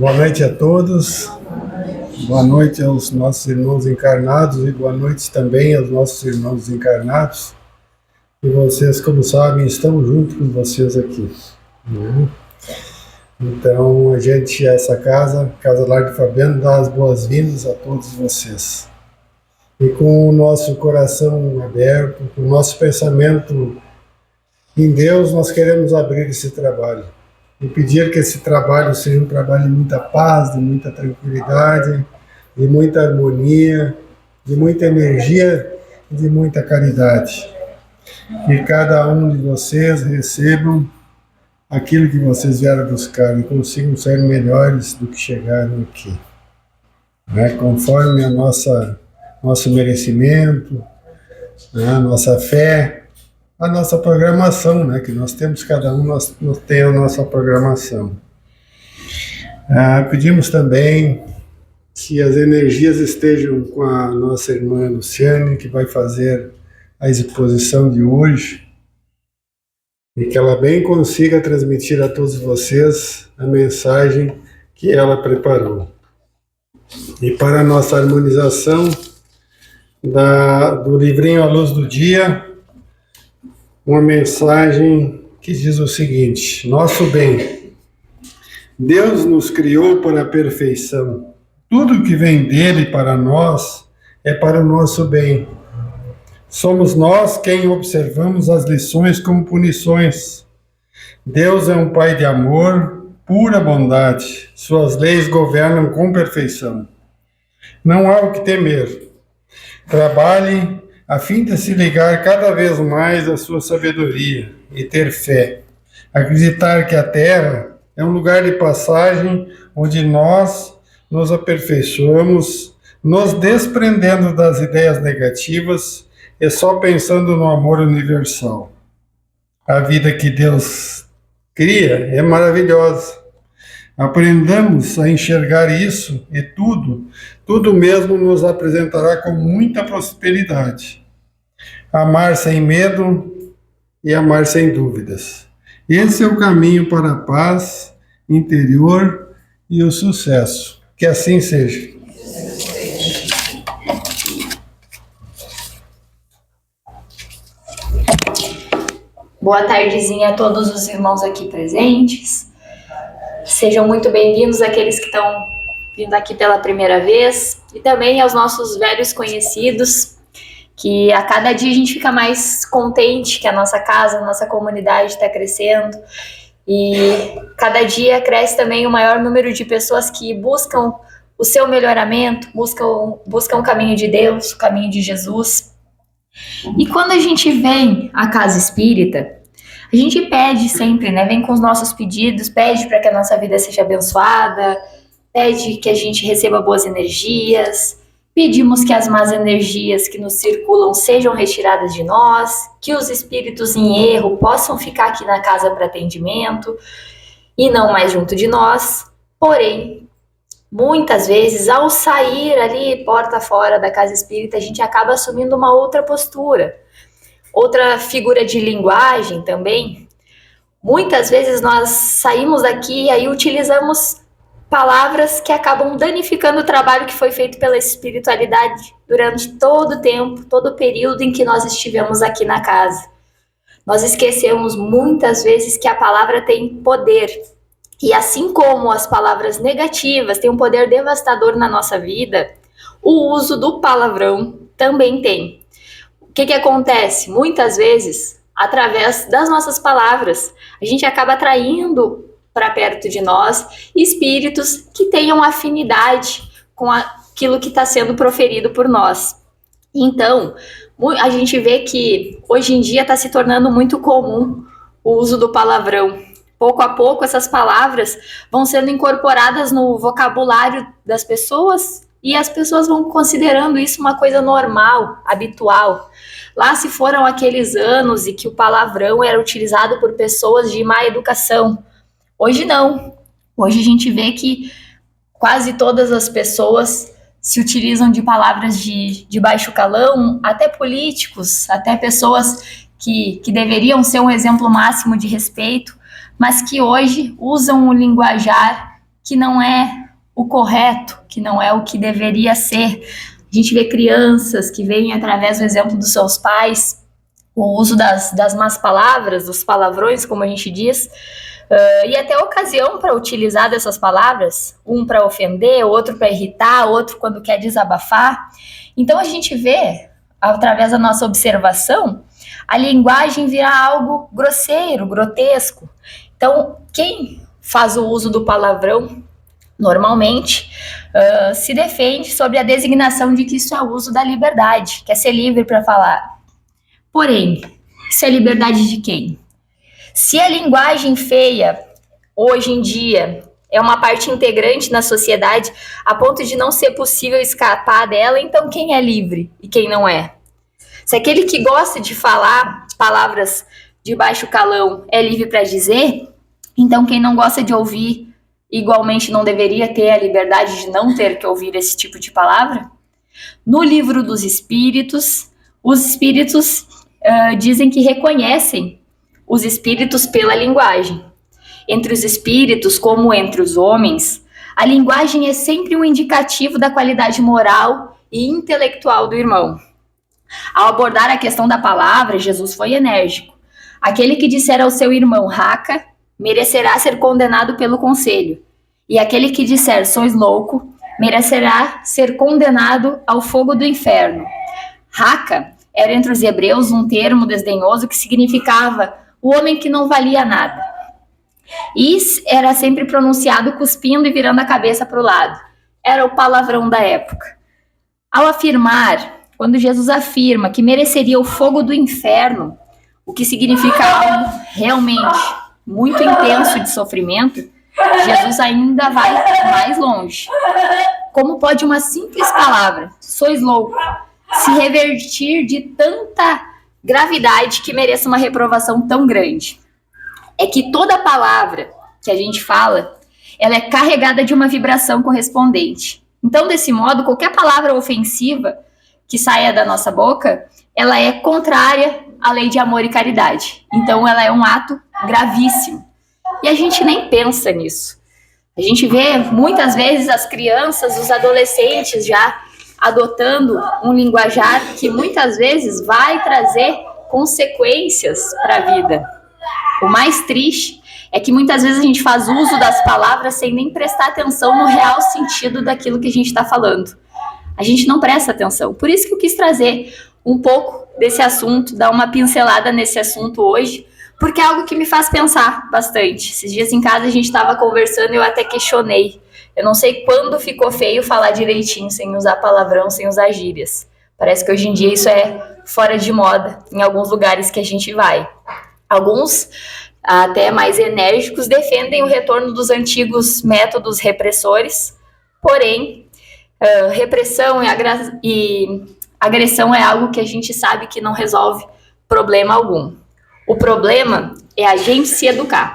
Boa noite a todos, boa noite aos nossos irmãos encarnados e boa noite também aos nossos irmãos encarnados. E vocês, como sabem, estamos junto com vocês aqui. Então, essa Casa Lar de Fabiano, dá as boas-vindas a todos vocês. E com o nosso coração aberto, com o nosso pensamento em Deus, nós queremos abrir esse trabalho. E pedir que esse trabalho seja um trabalho de muita paz, de muita tranquilidade, de muita harmonia, de muita energia e de muita caridade. Que cada um de vocês recebam aquilo que vocês vieram buscar e consigam ser melhores do que chegaram aqui. Conforme nosso merecimento, a nossa fé, a nossa programação, que nós temos, cada um nós tem a nossa programação. Pedimos também que as energias estejam com a nossa irmã Luciane, que vai fazer a exposição de hoje, e que ela bem consiga transmitir a todos vocês a mensagem que ela preparou. E para a nossa harmonização do livrinho A Luz do Dia, uma mensagem que diz o seguinte: nosso bem. Deus nos criou para a perfeição. Tudo que vem dele para nós é para o nosso bem. Somos nós quem observamos as lições como punições. Deus é um Pai de amor, pura bondade. Suas leis governam com perfeição. Não há o que temer. Trabalhe a fim de se ligar cada vez mais à sua sabedoria e ter fé. Acreditar que a Terra é um lugar de passagem onde nós nos aperfeiçoamos, nos desprendendo das ideias negativas e só pensando no amor universal. A vida que Deus cria é maravilhosa. Aprendamos a enxergar isso e tudo mesmo nos apresentará com muita prosperidade. Amar sem medo e amar sem dúvidas. Esse é o caminho para a paz interior e o sucesso. Que assim seja. Boa tardezinha a todos os irmãos aqui presentes. Sejam muito bem-vindos aqueles que estão vindo aqui pela primeira vez e também aos nossos velhos conhecidos, que a cada dia a gente fica mais contente que a nossa casa, a nossa comunidade está crescendo e cada dia cresce também o maior número de pessoas que buscam o seu melhoramento, buscam o caminho de Deus, o caminho de Jesus. E quando a gente vem à casa espírita, a gente pede sempre, vem com os nossos pedidos, pede para que a nossa vida seja abençoada, pede que a gente receba boas energias, pedimos que as más energias que nos circulam sejam retiradas de nós, que os espíritos em erro possam ficar aqui na casa para atendimento e não mais junto de nós. Porém, muitas vezes, ao sair ali, porta fora da casa espírita, a gente acaba assumindo uma outra postura. Outra figura de linguagem também. Muitas vezes nós saímos daqui e aí utilizamos palavras que acabam danificando o trabalho que foi feito pela espiritualidade durante todo o tempo, todo o período em que nós estivemos aqui na casa. Nós esquecemos muitas vezes que a palavra tem poder. E assim como as palavras negativas têm um poder devastador na nossa vida, o uso do palavrão também tem. O que acontece? Muitas vezes, através das nossas palavras, a gente acaba atraindo para perto de nós espíritos que tenham afinidade com aquilo que está sendo proferido por nós. Então, a gente vê que hoje em dia está se tornando muito comum o uso do palavrão. Pouco a pouco, essas palavras vão sendo incorporadas no vocabulário das pessoas e as pessoas vão considerando isso uma coisa normal, habitual. Lá se foram aqueles anos em que o palavrão era utilizado por pessoas de má educação. Hoje não. Hoje a gente vê que quase todas as pessoas se utilizam de palavras de baixo calão, até políticos, até pessoas que deveriam ser um exemplo máximo de respeito, mas que hoje usam um linguajar que não é o correto, que não é o que deveria ser. A gente vê crianças que veem através do exemplo dos seus pais o uso das más palavras, dos palavrões, como a gente diz, e até a ocasião para utilizar dessas palavras, um para ofender, outro para irritar, outro quando quer desabafar. Então a gente vê, através da nossa observação, a linguagem virar algo grosseiro, grotesco. Então, quem faz o uso do palavrão, normalmente, se defende sobre a designação de que isso é o uso da liberdade, que é ser livre para falar. Porém, isso é liberdade de quem? Se a linguagem feia, hoje em dia, é uma parte integrante na sociedade, a ponto de não ser possível escapar dela, então quem é livre e quem não é? Se aquele que gosta de falar palavras de baixo calão é livre para dizer, então quem não gosta de ouvir igualmente não deveria ter a liberdade de não ter que ouvir esse tipo de palavra? No livro dos Espíritos, os Espíritos dizem que reconhecem os espíritos pela linguagem. Entre os espíritos, como entre os homens, a linguagem é sempre um indicativo da qualidade moral e intelectual do irmão. Ao abordar a questão da palavra, Jesus foi enérgico. Aquele que disser ao seu irmão raca, merecerá ser condenado pelo conselho. E aquele que disser sois louco, merecerá ser condenado ao fogo do inferno. Raca era entre os hebreus um termo desdenhoso que significava o homem que não valia nada. E era sempre pronunciado cuspindo e virando a cabeça para o lado. Era o palavrão da época. Ao afirmar, quando Jesus afirma que mereceria o fogo do inferno, o que significa algo realmente muito intenso de sofrimento, Jesus ainda vai mais longe. Como pode uma simples palavra, sois louco, se revertir de tanta gravidade que mereça uma reprovação tão grande? É que toda palavra que a gente fala, ela é carregada de uma vibração correspondente. Então, desse modo, qualquer palavra ofensiva que saia da nossa boca, ela é contrária à lei de amor e caridade. Então, ela é um ato gravíssimo. E a gente nem pensa nisso. A gente vê, muitas vezes, as crianças, os adolescentes já adotando um linguajar que muitas vezes vai trazer consequências para a vida. O mais triste é que muitas vezes a gente faz uso das palavras sem nem prestar atenção no real sentido daquilo que a gente está falando. A gente não presta atenção. Por isso que eu quis trazer um pouco desse assunto, dar uma pincelada nesse assunto hoje, porque é algo que me faz pensar bastante. Esses dias em casa a gente estava conversando e eu até questionei. Eu não sei quando ficou feio falar direitinho, sem usar palavrão, sem usar gírias. Parece que hoje em dia isso é fora de moda em alguns lugares que a gente vai. Alguns, até mais enérgicos, defendem o retorno dos antigos métodos repressores, porém, repressão e agressão é algo que a gente sabe que não resolve problema algum. O problema é a gente se educar.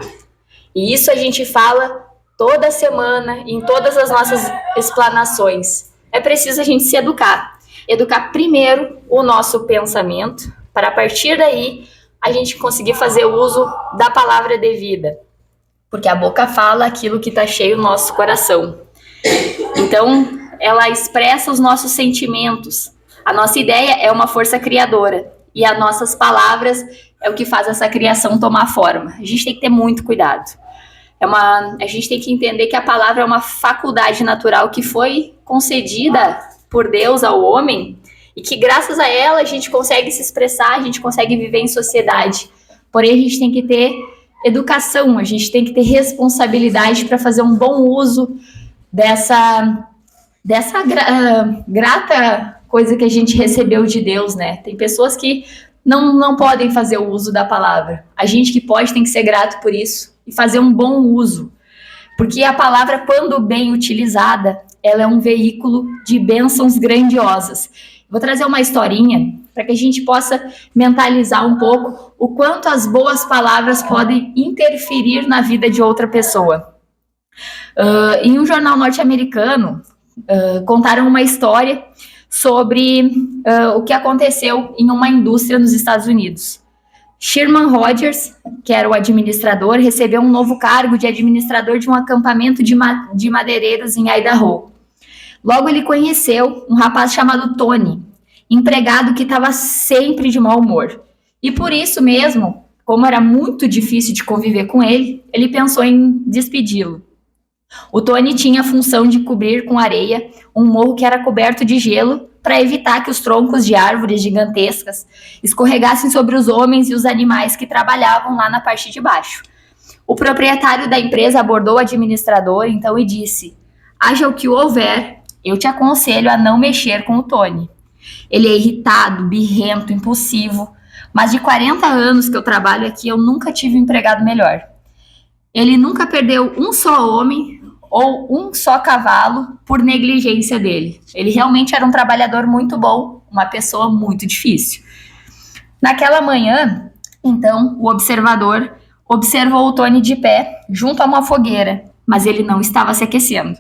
E isso a gente fala toda semana, em todas as nossas explanações. É preciso a gente se educar. Educar primeiro o nosso pensamento, para a partir daí a gente conseguir fazer o uso da palavra devida. Porque a boca fala aquilo que está cheio no nosso coração. Então, ela expressa os nossos sentimentos. A nossa ideia é uma força criadora. E as nossas palavras é o que faz essa criação tomar forma. A gente tem que ter muito cuidado. A gente tem que entender que a palavra é uma faculdade natural que foi concedida por Deus ao homem e que graças a ela a gente consegue se expressar, a gente consegue viver em sociedade. Porém, a gente tem que ter educação, a gente tem que ter responsabilidade para fazer um bom uso dessa grata coisa que a gente recebeu de Deus, né? Tem pessoas que não podem fazer o uso da palavra. A gente que pode tem que ser grato por isso e fazer um bom uso. Porque a palavra, quando bem utilizada, ela é um veículo de bênçãos grandiosas. Vou trazer uma historinha para que a gente possa mentalizar um pouco o quanto as boas palavras podem interferir na vida de outra pessoa. Em um jornal norte-americano, contaram uma história sobre o que aconteceu em uma indústria nos Estados Unidos. Sherman Rogers, que era o administrador, recebeu um novo cargo de administrador de um acampamento de madeireiros em Idaho. Logo ele conheceu um rapaz chamado Tony, empregado que estava sempre de mau humor. E por isso mesmo, como era muito difícil de conviver com ele, ele pensou em despedi-lo. O Tony tinha a função de cobrir com areia um morro que era coberto de gelo para evitar que os troncos de árvores gigantescas escorregassem sobre os homens e os animais que trabalhavam lá na parte de baixo. O proprietário da empresa abordou o administrador então e disse: haja o que houver, eu te aconselho a não mexer com o Tony. Ele é irritado, birrento, impulsivo, mas de 40 anos que eu trabalho aqui, eu nunca tive um empregado melhor. Ele nunca perdeu um só homem ou um só cavalo por negligência dele. Ele realmente era um trabalhador muito bom, uma pessoa muito difícil. Naquela manhã, então, o observador observou o Tony de pé, junto a uma fogueira, mas ele não estava se aquecendo.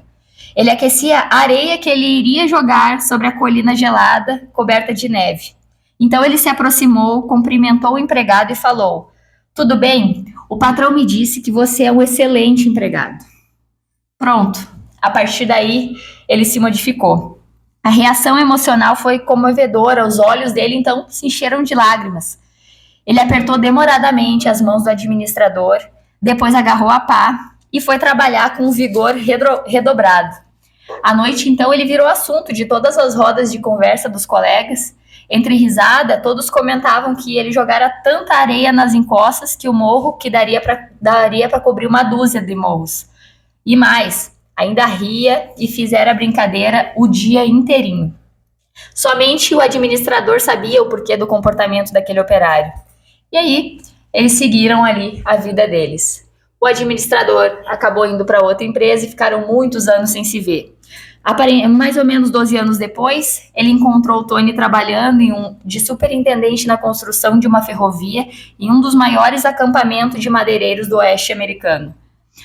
Ele aquecia a areia que ele iria jogar sobre a colina gelada, coberta de neve. Então ele se aproximou, cumprimentou o empregado e falou: tudo bem? O patrão me disse que você é um excelente empregado. Pronto. A partir daí, ele se modificou. A reação emocional foi comovedora, os olhos dele então se encheram de lágrimas. Ele apertou demoradamente as mãos do administrador, depois agarrou a pá e foi trabalhar com um vigor redobrado. À noite, então, ele virou assunto de todas as rodas de conversa dos colegas. Entre risada, todos comentavam que ele jogara tanta areia nas encostas que o morro que daria para cobrir uma dúzia de morros. E mais, ainda ria e fizera brincadeira o dia inteirinho. Somente o administrador sabia o porquê do comportamento daquele operário. E aí, eles seguiram ali a vida deles. O administrador acabou indo para outra empresa e ficaram muitos anos sem se ver. Mais ou menos 12 anos depois, ele encontrou o Tony trabalhando de superintendente na construção de uma ferrovia em um dos maiores acampamentos de madeireiros do oeste americano.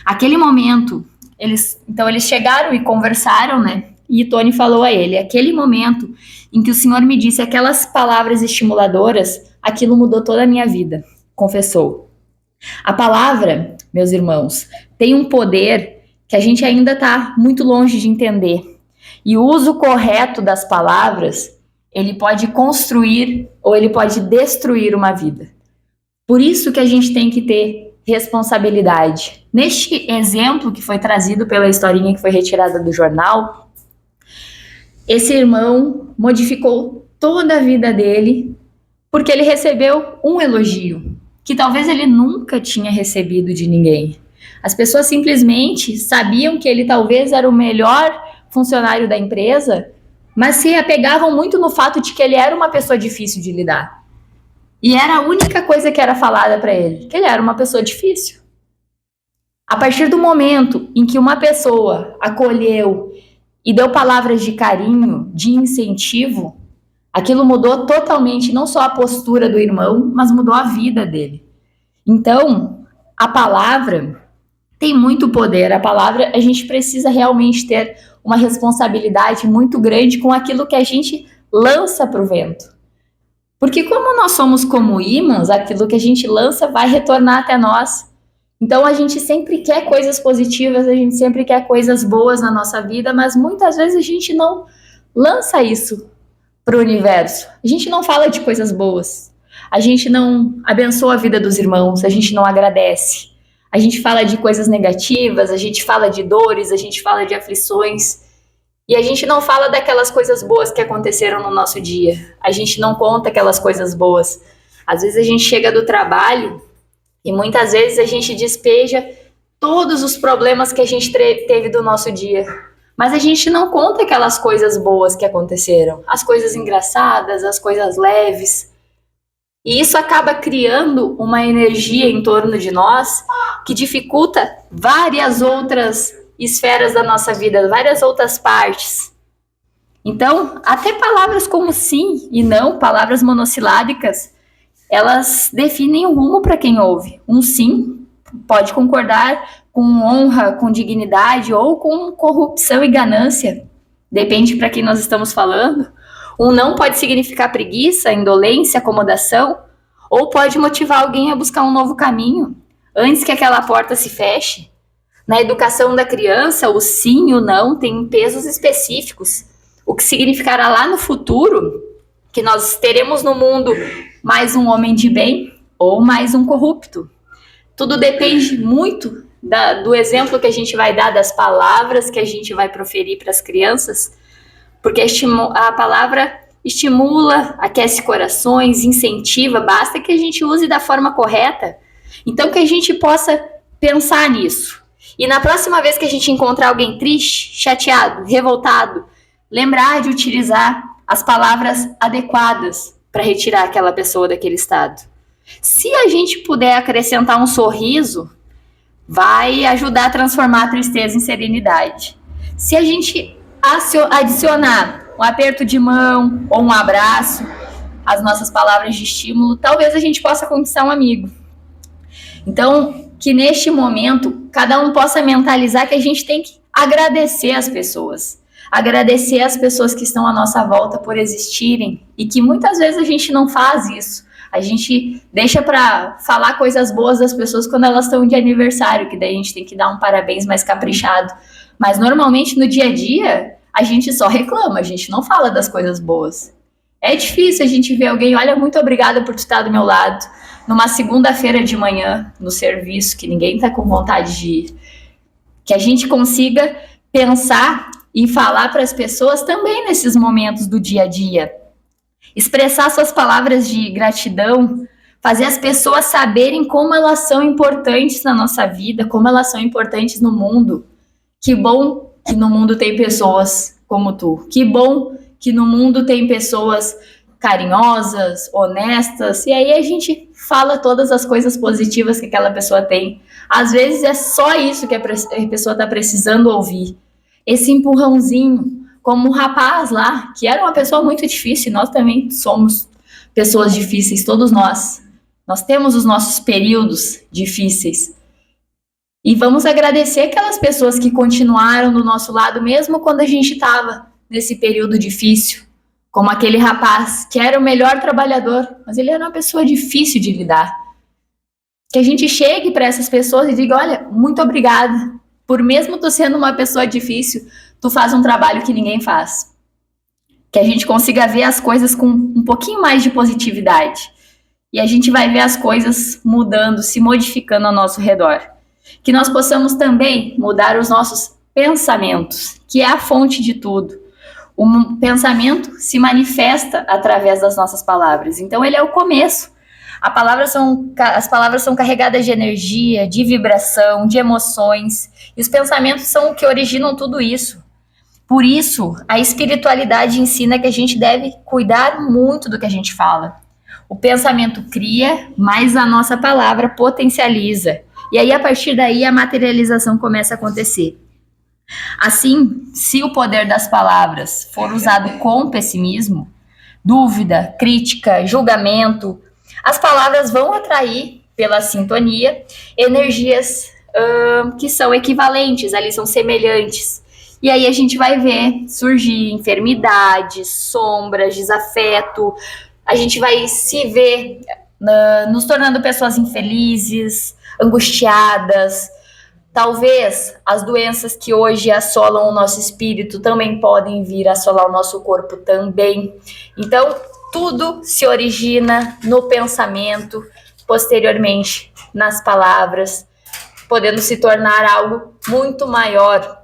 Aquele momento, eles chegaram e conversaram, né? E Tony falou a ele: aquele momento em que o senhor me disse aquelas palavras estimuladoras, aquilo mudou toda a minha vida, confessou. A palavra, meus irmãos, tem um poder que a gente ainda está muito longe de entender. E o uso correto das palavras, ele pode construir ou ele pode destruir uma vida. Por isso que a gente tem que ter responsabilidade. Neste exemplo que foi trazido pela historinha que foi retirada do jornal, esse irmão modificou toda a vida dele porque ele recebeu um elogio que talvez ele nunca tinha recebido de ninguém. As pessoas simplesmente sabiam que ele talvez era o melhor funcionário da empresa, mas se apegavam muito no fato de que ele era uma pessoa difícil de lidar. E era a única coisa que era falada para ele, que ele era uma pessoa difícil. A partir do momento em que uma pessoa acolheu e deu palavras de carinho, de incentivo, aquilo mudou totalmente não só a postura do irmão, mas mudou a vida dele. Então, a palavra tem muito poder. A palavra, a gente precisa realmente ter uma responsabilidade muito grande com aquilo que a gente lança para o vento. Porque como nós somos como ímãs, aquilo que a gente lança vai retornar até nós. Então a gente sempre quer coisas positivas, a gente sempre quer coisas boas na nossa vida, mas muitas vezes a gente não lança isso para o universo. A gente não fala de coisas boas. A gente não abençoa a vida dos irmãos, a gente não agradece. A gente fala de coisas negativas, a gente fala de dores, a gente fala de aflições. E a gente não fala daquelas coisas boas que aconteceram no nosso dia. A gente não conta aquelas coisas boas. Às vezes a gente chega do trabalho e muitas vezes a gente despeja todos os problemas que a gente teve do nosso dia. Mas a gente não conta aquelas coisas boas que aconteceram. As coisas engraçadas, as coisas leves. E isso acaba criando uma energia em torno de nós que dificulta várias outras esferas da nossa vida, várias outras partes. Então, até palavras como sim e não, palavras monossilábicas, elas definem o rumo para quem ouve. Um sim pode concordar com honra, com dignidade ou com corrupção e ganância. Depende para quem nós estamos falando. Um não pode significar preguiça, indolência, acomodação. ou pode motivar alguém a buscar um novo caminho antes que aquela porta se feche. Na educação da criança, o sim e o não têm pesos específicos, o que significará lá no futuro que nós teremos no mundo mais um homem de bem ou mais um corrupto. Tudo depende muito do exemplo que a gente vai dar, das palavras que a gente vai proferir para as crianças, porque a palavra estimula, aquece corações, incentiva, basta que a gente use da forma correta. Então, que a gente possa pensar nisso. E na próxima vez que a gente encontrar alguém triste, chateado, revoltado, lembrar de utilizar as palavras adequadas para retirar aquela pessoa daquele estado. Se a gente puder acrescentar um sorriso, vai ajudar a transformar a tristeza em serenidade. Se a gente adicionar um aperto de mão ou um abraço, as nossas palavras de estímulo, talvez a gente possa conquistar um amigo. Então, que neste momento, cada um possa mentalizar que a gente tem que agradecer as pessoas. Agradecer as pessoas que estão à nossa volta por existirem e que muitas vezes a gente não faz isso. A gente deixa para falar coisas boas das pessoas quando elas estão de aniversário, que daí a gente tem que dar um parabéns mais caprichado. Mas normalmente no dia a dia, a gente só reclama, a gente não fala das coisas boas. É difícil a gente ver alguém, olha, muito obrigada por tu estar do meu lado, numa segunda-feira de manhã, no serviço, que ninguém está com vontade de ir. Que a gente consiga pensar e falar para as pessoas também nesses momentos do dia a dia. Expressar suas palavras de gratidão, fazer as pessoas saberem como elas são importantes na nossa vida, como elas são importantes no mundo. Que bom que no mundo tem pessoas como tu. Que bom que no mundo tem pessoas carinhosas, honestas, e aí a gente fala todas as coisas positivas que aquela pessoa tem. Às vezes é só isso que a pessoa está precisando ouvir. Esse empurrãozinho, como o rapaz lá, que era uma pessoa muito difícil, nós também somos pessoas difíceis, todos nós. Nós temos os nossos períodos difíceis. E vamos agradecer aquelas pessoas que continuaram do nosso lado, mesmo quando a gente estava nesse período difícil. Como aquele rapaz que era o melhor trabalhador, mas ele era uma pessoa difícil de lidar. Que a gente chegue para essas pessoas e diga, olha, muito obrigada. Por mesmo tu sendo uma pessoa difícil, tu faz um trabalho que ninguém faz. Que a gente consiga ver as coisas com um pouquinho mais de positividade. E a gente vai ver as coisas mudando, se modificando ao nosso redor. Que nós possamos também mudar os nossos pensamentos, que é a fonte de tudo. O pensamento se manifesta através das nossas palavras. Então, ele é o começo. As palavras são carregadas de energia, de vibração, de emoções. E os pensamentos são o que originam tudo isso. Por isso, a espiritualidade ensina que a gente deve cuidar muito do que a gente fala. O pensamento cria, mas a nossa palavra potencializa. E aí, a partir daí, a materialização começa a acontecer. Assim, se o poder das palavras for usado com pessimismo, dúvida, crítica, julgamento, as palavras vão atrair, pela sintonia, energias que são equivalentes, ali são semelhantes. E aí a gente vai ver surgir enfermidades, sombras, desafeto, a gente vai se ver nos tornando pessoas infelizes, angustiadas. Talvez as doenças que hoje assolam o nosso espírito também podem vir a assolar o nosso corpo também. Então, tudo se origina no pensamento, posteriormente nas palavras, podendo se tornar algo muito maior.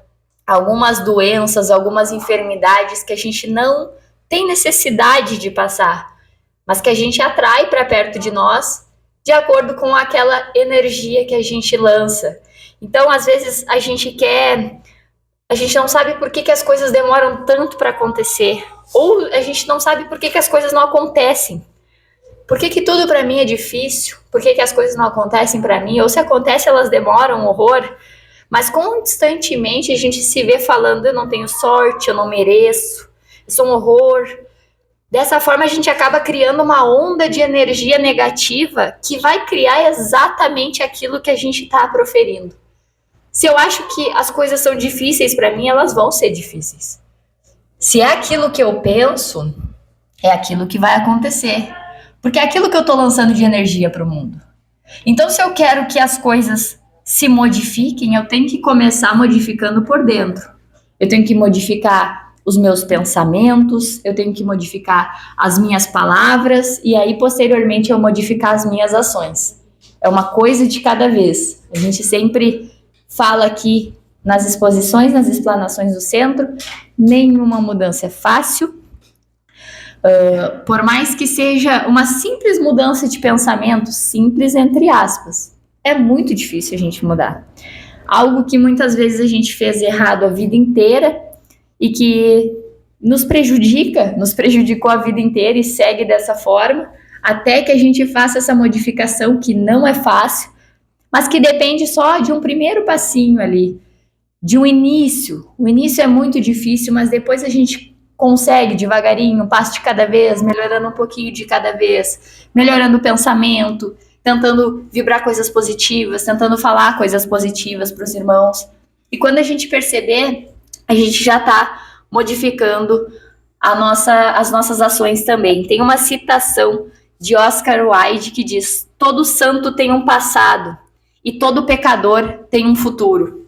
Algumas doenças, algumas enfermidades que a gente não tem necessidade de passar, mas que a gente atrai para perto de nós, de acordo com aquela energia que a gente lança. Então, às vezes, a gente não sabe por que as coisas demoram tanto para acontecer, ou a gente não sabe por que as coisas não acontecem. Por que tudo para mim é difícil? Por que as coisas não acontecem para mim? Ou se acontece, elas demoram um horror. Mas constantemente a gente se vê falando, eu não tenho sorte, eu não mereço, eu sou um horror. Dessa forma, a gente acaba criando uma onda de energia negativa que vai criar exatamente aquilo que a gente está proferindo. Se eu acho que as coisas são difíceis para mim, elas vão ser difíceis. Se é aquilo que eu penso, é aquilo que vai acontecer. Porque é aquilo que eu estou lançando de energia para o mundo. Então, se eu quero que as coisas se modifiquem, eu tenho que começar modificando por dentro. Eu tenho que modificar os meus pensamentos, eu tenho que modificar as minhas palavras e aí, posteriormente, eu modificar as minhas ações. É uma coisa de cada vez. A gente sempre fala aqui nas exposições, nas explanações do centro, nenhuma mudança é fácil. Por mais que seja uma simples mudança de pensamento, simples entre aspas, é muito difícil a gente mudar. Algo que muitas vezes a gente fez errado a vida inteira e que nos prejudicou a vida inteira e segue dessa forma, até que a gente faça essa modificação que não é fácil, mas que depende só de um primeiro passinho ali, de um início. O início é muito difícil, mas depois a gente consegue devagarinho, um passo de cada vez, melhorando um pouquinho de cada vez, melhorando o pensamento, tentando vibrar coisas positivas, tentando falar coisas positivas para os irmãos. E quando a gente perceber, a gente já está modificando as nossas ações também. Tem uma citação de Oscar Wilde que diz: todo santo tem um passado e todo pecador tem um futuro.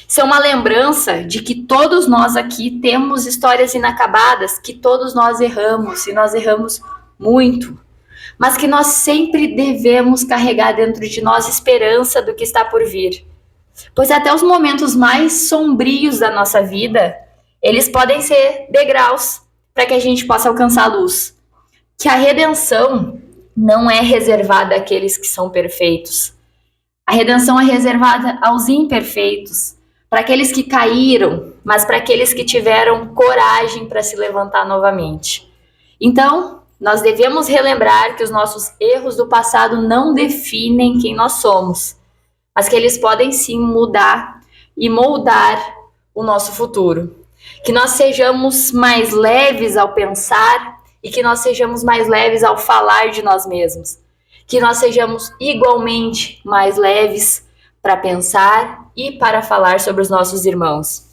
Isso é uma lembrança de que todos nós aqui temos histórias inacabadas, que todos nós erramos, e nós erramos muito, mas que nós sempre devemos carregar dentro de nós esperança do que está por vir. Pois até os momentos mais sombrios da nossa vida, eles podem ser degraus para que a gente possa alcançar a luz. Que a redenção não é reservada àqueles que são perfeitos. A redenção é reservada aos imperfeitos, para aqueles que caíram, mas para aqueles que tiveram coragem para se levantar novamente. Então, nós devemos relembrar que os nossos erros do passado não definem quem nós somos, mas que eles podem sim mudar e moldar o nosso futuro. Que nós sejamos mais leves ao pensar e que nós sejamos mais leves ao falar de nós mesmos. Que nós sejamos igualmente mais leves para pensar e para falar sobre os nossos irmãos.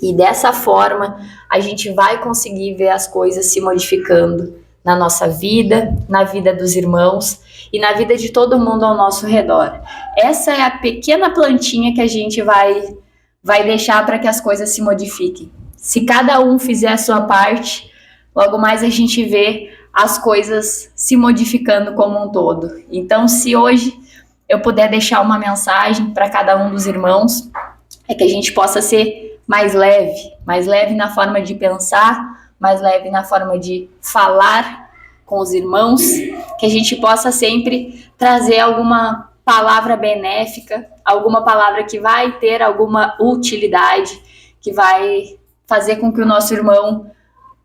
E dessa forma, a gente vai conseguir ver as coisas se modificando na nossa vida, na vida dos irmãos e na vida de todo mundo ao nosso redor. Essa é a pequena plantinha que a gente vai deixar para que as coisas se modifiquem. Se cada um fizer a sua parte, logo mais a gente vê as coisas se modificando como um todo. Então, se hoje eu puder deixar uma mensagem para cada um dos irmãos, é que a gente possa ser mais leve na forma de pensar, mais leve na forma de falar com os irmãos, que a gente possa sempre trazer alguma palavra benéfica, alguma palavra que vai ter alguma utilidade, que vai fazer com que o nosso irmão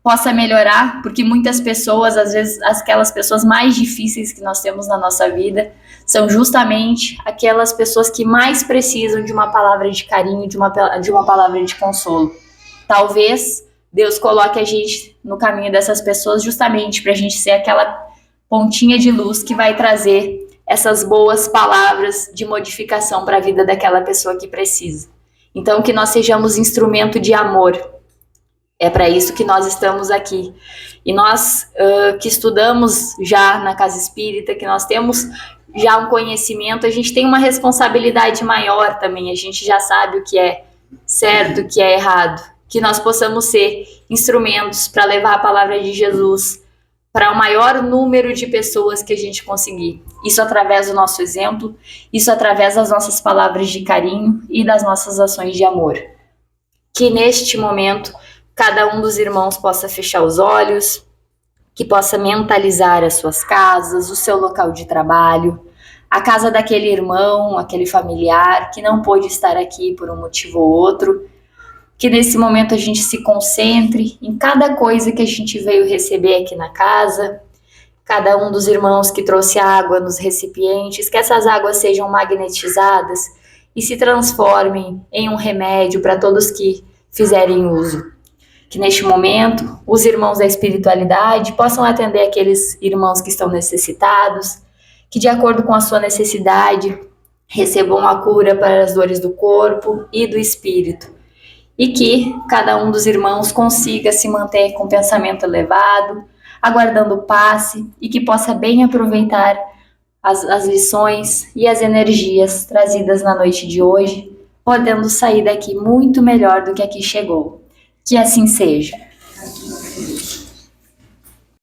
possa melhorar, porque muitas pessoas, às vezes, aquelas pessoas mais difíceis que nós temos na nossa vida, são justamente aquelas pessoas que mais precisam de uma palavra de carinho, de uma palavra de consolo. Talvez Deus coloque a gente no caminho dessas pessoas justamente para a gente ser aquela pontinha de luz que vai trazer essas boas palavras de modificação para a vida daquela pessoa que precisa. Então, que nós sejamos instrumento de amor. É para isso que nós estamos aqui. E nós que estudamos já na Casa Espírita, que nós temos já um conhecimento, a gente tem uma responsabilidade maior também. A gente já sabe o que é certo, o que é errado. Que nós possamos ser instrumentos para levar a palavra de Jesus para o maior número de pessoas que a gente conseguir. Isso através do nosso exemplo, isso através das nossas palavras de carinho e das nossas ações de amor. Que neste momento cada um dos irmãos possa fechar os olhos, que possa mentalizar as suas casas, o seu local de trabalho, a casa daquele irmão, aquele familiar que não pôde estar aqui por um motivo ou outro, que nesse momento a gente se concentre em cada coisa que a gente veio receber aqui na casa, cada um dos irmãos que trouxe água nos recipientes, que essas águas sejam magnetizadas e se transformem em um remédio para todos que fizerem uso. Que neste momento os irmãos da espiritualidade possam atender aqueles irmãos que estão necessitados, que de acordo com a sua necessidade recebam a cura para as dores do corpo e do espírito. E que cada um dos irmãos consiga se manter com pensamento elevado, aguardando o passe e que possa bem aproveitar as lições e as energias trazidas na noite de hoje, podendo sair daqui muito melhor do que aqui chegou. Que assim seja.